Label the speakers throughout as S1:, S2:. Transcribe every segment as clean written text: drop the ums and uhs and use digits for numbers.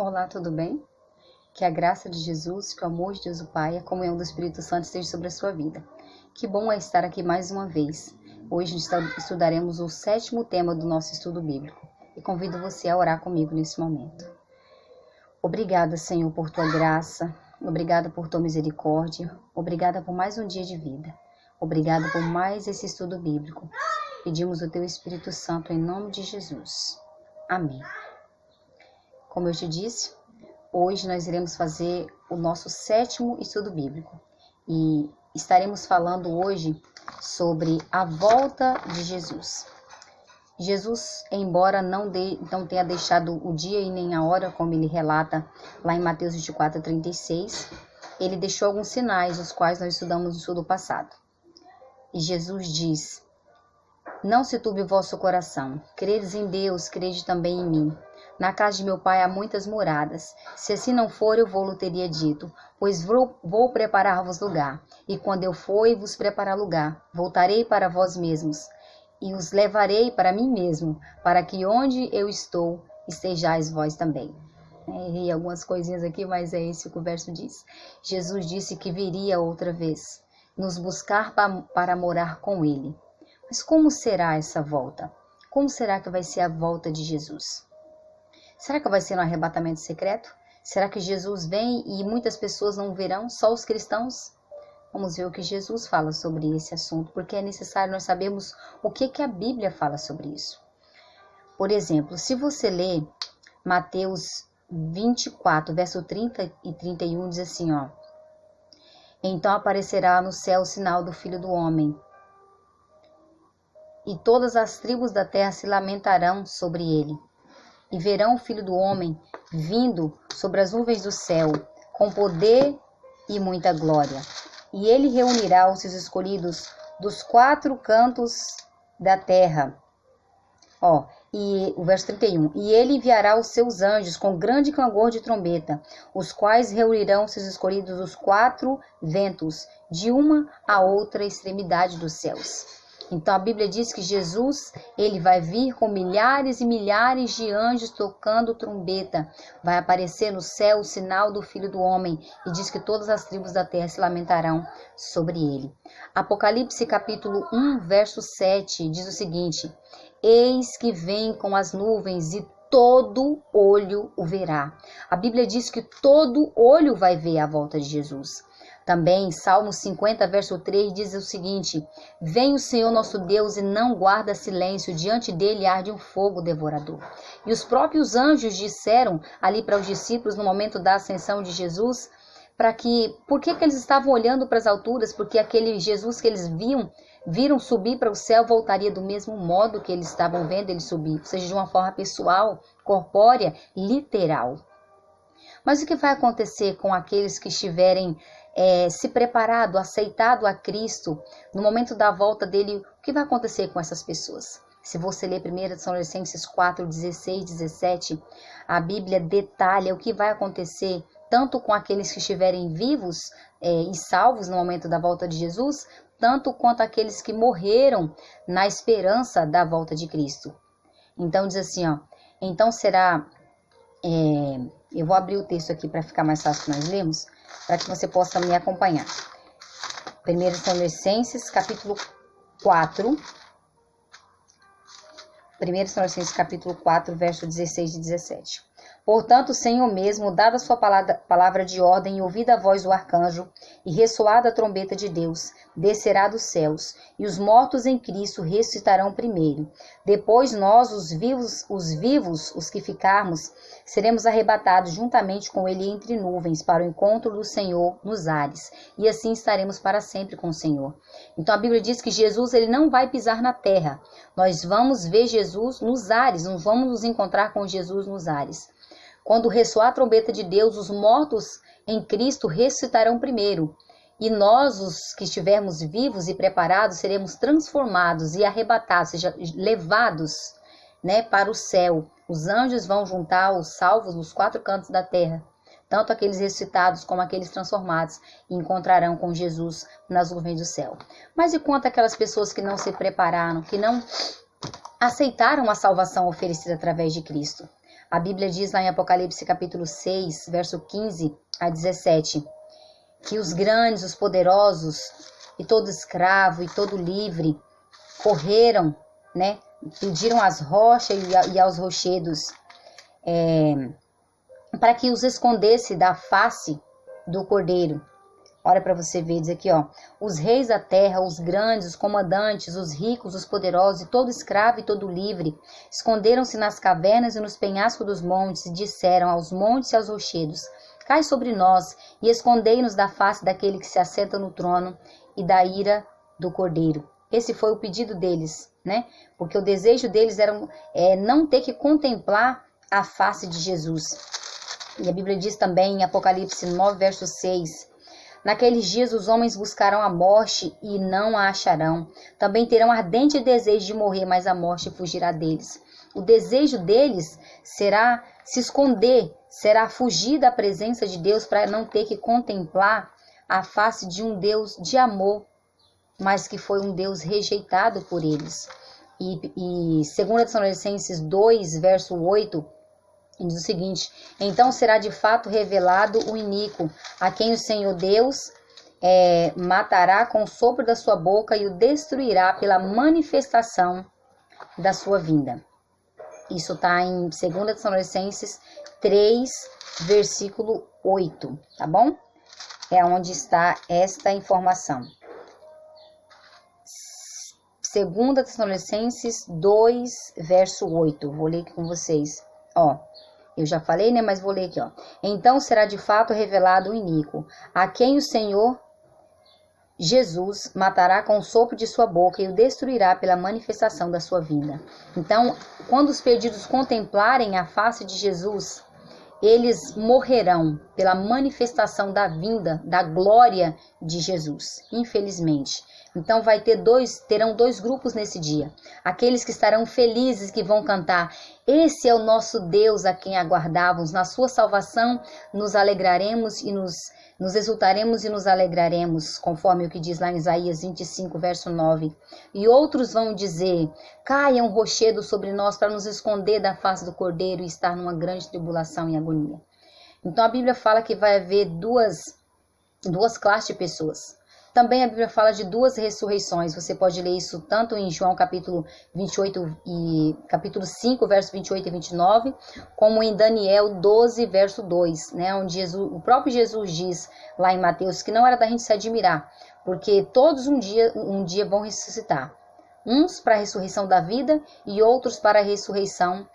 S1: Olá, tudo bem? Que a graça de Jesus, que o amor de Deus o Pai e a comunhão do Espírito Santo esteja sobre a sua vida. Que bom é estar aqui mais uma vez. Hoje estudaremos o 7º tema do nosso estudo bíblico e convido você a orar comigo nesse momento. Obrigada, Senhor, por tua graça, obrigada por tua misericórdia, obrigada por mais um dia de vida, obrigada por mais esse estudo bíblico. Pedimos o teu Espírito Santo em nome de Jesus. Amém. Como eu te disse, hoje nós iremos fazer o nosso 7º estudo bíblico e estaremos falando hoje sobre a volta de Jesus. Jesus, embora não tenha deixado o dia e nem a hora, como ele relata lá em Mateus 24:36, ele deixou alguns sinais, os quais nós estudamos no estudo passado. E Jesus diz: não se turbe o vosso coração, credes em Deus, crede também em mim. Na casa de meu pai há muitas moradas. Se assim não for, eu vou-lo teria dito, pois vou preparar-vos lugar. E quando eu for e vos preparar lugar, voltarei para vós mesmos, e os levarei para mim mesmo, para que onde eu estou, estejais vós também. Errei algumas coisinhas aqui, mas é isso que o verso diz. Jesus disse que viria outra vez, nos buscar para morar com ele. Mas como será essa volta? Como será que vai ser a volta de Jesus? Será que vai ser no arrebatamento secreto? Será que Jesus vem e muitas pessoas não verão, só os cristãos? Vamos ver o que Jesus fala sobre esse assunto, porque é necessário nós sabermos o que a Bíblia fala sobre isso. Por exemplo, se você ler Mateus 24, verso 30 e 31, diz assim, ó: então aparecerá no céu o sinal do Filho do Homem, e todas as tribos da terra se lamentarão sobre ele. E verão o Filho do Homem vindo sobre as nuvens do céu, com poder e muita glória. E ele reunirá os seus escolhidos dos 4 cantos da terra. E o verso 31. E ele enviará os seus anjos com grande clangor de trombeta, os quais reunirão os seus escolhidos dos 4 ventos, de uma a outra extremidade dos céus. Então a Bíblia diz que Jesus, ele vai vir com milhares e milhares de anjos tocando trombeta. Vai aparecer no céu o sinal do Filho do Homem e diz que todas as tribos da terra se lamentarão sobre ele. Apocalipse capítulo 1, verso 7 diz o seguinte: eis que vem com as nuvens e todo olho o verá. A Bíblia diz que todo olho vai ver a volta de Jesus. Também, Salmo 50, verso 3, diz o seguinte: vem o Senhor nosso Deus e não guarda silêncio, diante dele arde um fogo devorador. E os próprios anjos disseram ali para os discípulos no momento da ascensão de Jesus, por que eles estavam olhando para as alturas? Porque aquele Jesus que eles viram subir para o céu voltaria do mesmo modo que eles estavam vendo ele subir, ou seja, de uma forma pessoal, corpórea, literal. Mas o que vai acontecer com aqueles que estiverem se preparado, aceitado a Cristo, no momento da volta dele? O que vai acontecer com essas pessoas? Se você ler 1 Tessalonicenses 4, 16, 17, a Bíblia detalha o que vai acontecer tanto com aqueles que estiverem vivos e salvos no momento da volta de Jesus, tanto quanto aqueles que morreram na esperança da volta de Cristo. Então diz assim, então será... eu vou abrir o texto aqui para ficar mais fácil nós lermos, para que você possa me acompanhar. 1 Tessalonicenses capítulo 4. 1 Tessalonicenses capítulo 4, verso 16 e 17. Portanto, o Senhor mesmo, dada a sua palavra de ordem e ouvida a voz do arcanjo, e ressoada a trombeta de Deus, descerá dos céus, e os mortos em Cristo ressuscitarão primeiro. Depois nós, os vivos, os que ficarmos, seremos arrebatados juntamente com ele entre nuvens, para o encontro do Senhor nos ares, e assim estaremos para sempre com o Senhor. Então a Bíblia diz que Jesus, ele não vai pisar na terra. Nós vamos ver Jesus nos ares, nós vamos nos encontrar com Jesus nos ares. Quando ressoar a trombeta de Deus, os mortos em Cristo ressuscitarão primeiro. E nós, os que estivermos vivos e preparados, seremos transformados e arrebatados, ou seja, levados, para o céu. Os anjos vão juntar os salvos nos 4 cantos da terra, tanto aqueles ressuscitados como aqueles transformados, e encontrarão com Jesus nas nuvens do céu. Mas e quanto aquelas pessoas que não se prepararam, que não aceitaram a salvação oferecida através de Cristo? A Bíblia diz lá em Apocalipse capítulo 6, verso 15 a 17, que os grandes, os poderosos, e todo escravo e todo livre correram, né? Pediram às rochas e aos rochedos para que os escondesse da face do Cordeiro. Olha para você ver, diz aqui, ó. Os reis da terra, os grandes, os comandantes, os ricos, os poderosos, e todo escravo e todo livre, esconderam-se nas cavernas e nos penhascos dos montes, e disseram aos montes e aos rochedos: cai sobre nós, e escondei-nos da face daquele que se assenta no trono e da ira do Cordeiro. Esse foi o pedido deles, né? Porque o desejo deles era não ter que contemplar a face de Jesus. E a Bíblia diz também em Apocalipse 9, verso 6, naqueles dias os homens buscarão a morte e não a acharão. Também terão ardente desejo de morrer, mas a morte fugirá deles. O desejo deles será se esconder, será fugir da presença de Deus para não ter que contemplar a face de um Deus de amor, mas que foi um Deus rejeitado por eles. E 2 Tessalonicenses 2, verso 8, diz o seguinte: então será de fato revelado o iníquo, a quem o Senhor Deus matará com o sopro da sua boca e o destruirá pela manifestação da sua vinda. Isso está em 2 Tessalonicenses 3, versículo 8, tá bom? É onde está esta informação. 2 Tessalonicenses 2, verso 8. Vou ler aqui com vocês. Ó, eu já falei, né? Mas vou ler aqui, ó. Então será de fato revelado o iníquo, a quem o Senhor Jesus matará com o sopro de sua boca e o destruirá pela manifestação da sua vinda. Então, quando os perdidos contemplarem a face de Jesus, eles morrerão pela manifestação da vinda, da glória de Jesus, infelizmente. Então terão dois grupos nesse dia. Aqueles que estarão felizes, que vão cantar: esse é o nosso Deus a quem aguardávamos, na sua salvação nos alegraremos e nos exultaremos e nos alegraremos, conforme o que diz lá em Isaías 25, verso 9. E outros vão dizer: caia um rochedo sobre nós para nos esconder da face do Cordeiro e estar numa grande tribulação e agonia. Então a Bíblia fala que vai haver duas classes de pessoas. Também a Bíblia fala de duas ressurreições. Você pode ler isso tanto em João capítulo 28 e capítulo 5, verso 28 e 29, como em Daniel 12, verso 2, né, onde o próprio Jesus diz lá em Mateus que não era da gente se admirar, porque todos um dia vão ressuscitar. Uns para a ressurreição da vida e outros para a ressurreição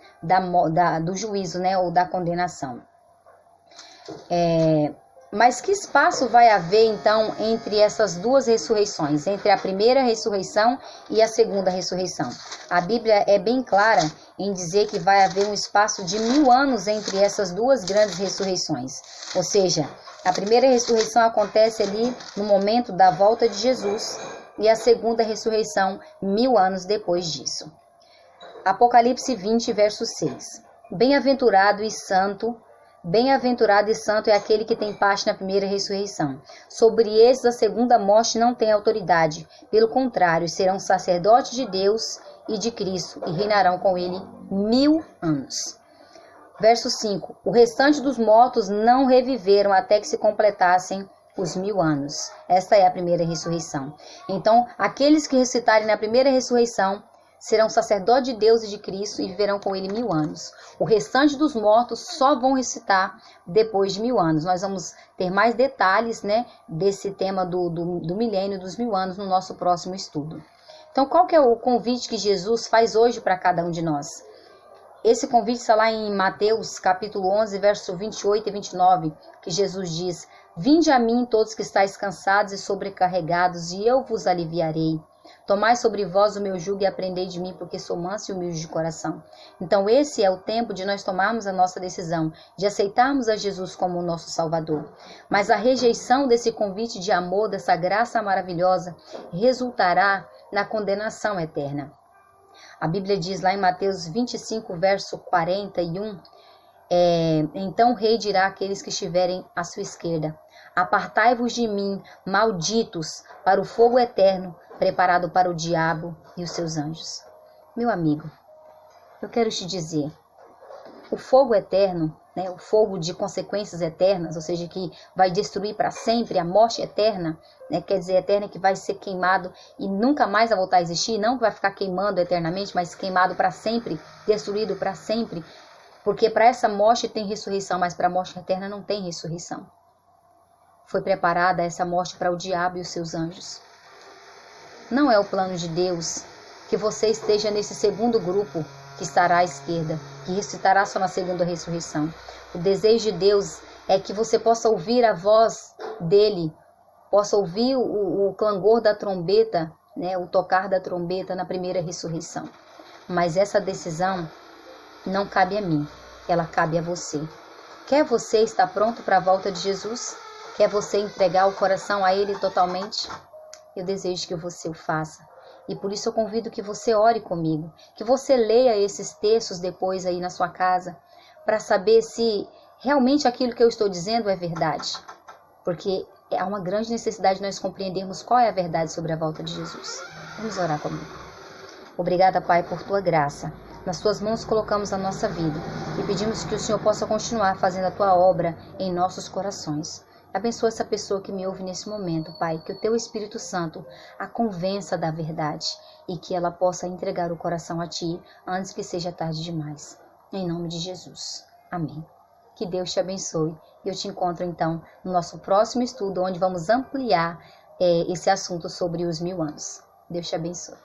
S1: do juízo, né, ou da condenação. Mas que espaço vai haver, então, entre essas duas ressurreições? Entre a primeira ressurreição e a segunda ressurreição? A Bíblia é bem clara em dizer que vai haver um espaço de 1000 anos entre essas duas grandes ressurreições. Ou seja, a primeira ressurreição acontece ali no momento da volta de Jesus e a segunda ressurreição 1000 anos depois disso. Apocalipse 20, verso 6. Bem-aventurado e santo é aquele que tem parte na primeira ressurreição. Sobre eles a segunda morte não tem autoridade. Pelo contrário, serão sacerdotes de Deus e de Cristo e reinarão com ele 1000 anos. Verso 5. O restante dos mortos não reviveram até que se completassem os 1000 anos. Esta é a primeira ressurreição. Então, aqueles que ressuscitarem na primeira ressurreição serão sacerdotes de Deus e de Cristo e viverão com ele 1000 anos. O restante dos mortos só vão ressuscitar depois de 1000 anos. Nós vamos ter mais detalhes, né, desse tema do milênio, dos 1000 anos, no nosso próximo estudo. Então, qual que é o convite que Jesus faz hoje para cada um de nós? Esse convite está lá em Mateus, capítulo 11, verso 28 e 29, que Jesus diz: vinde a mim todos que estáis cansados e sobrecarregados, e eu vos aliviarei. Tomai sobre vós o meu jugo e aprendei de mim, porque sou manso e humilde de coração. Então esse é o tempo de nós tomarmos a nossa decisão, de aceitarmos a Jesus como o nosso Salvador. Mas a rejeição desse convite de amor, dessa graça maravilhosa, resultará na condenação eterna. A Bíblia diz lá em Mateus 25, verso 41, então o rei dirá àqueles que estiverem à sua esquerda: apartai-vos de mim, malditos, para o fogo eterno, preparado para o diabo e os seus anjos. Meu amigo, eu quero te dizer, o fogo eterno, né, o fogo de consequências eternas, ou seja, que vai destruir para sempre, a morte eterna, né, quer dizer, eterna, que vai ser queimado e nunca mais vai voltar a existir, não que vai ficar queimando eternamente, mas queimado para sempre, destruído para sempre, porque para essa morte tem ressurreição, mas para a morte eterna não tem ressurreição. Foi preparada essa morte para o diabo e os seus anjos. Não é o plano de Deus que você esteja nesse segundo grupo que estará à esquerda, que ressuscitará só na segunda ressurreição. O desejo de Deus é que você possa ouvir a voz dele, possa ouvir o clangor da trombeta, né, o tocar da trombeta na primeira ressurreição. Mas essa decisão não cabe a mim, ela cabe a você. Quer você estar pronto para a volta de Jesus? Quer você entregar o coração a ele totalmente? Eu desejo que você o faça. E por isso eu convido que você ore comigo, que você leia esses textos depois aí na sua casa, para saber se realmente aquilo que eu estou dizendo é verdade. Porque há uma grande necessidade de nós compreendermos qual é a verdade sobre a volta de Jesus. Vamos orar comigo. Obrigada, Pai, por tua graça. Nas tuas mãos colocamos a nossa vida e pedimos que o Senhor possa continuar fazendo a tua obra em nossos corações. Abençoa essa pessoa que me ouve nesse momento, Pai, que o teu Espírito Santo a convença da verdade e que ela possa entregar o coração a ti antes que seja tarde demais. Em nome de Jesus. Amém. Que Deus te abençoe e eu te encontro então no nosso próximo estudo, onde vamos ampliar esse assunto sobre os 1000 anos. Deus te abençoe.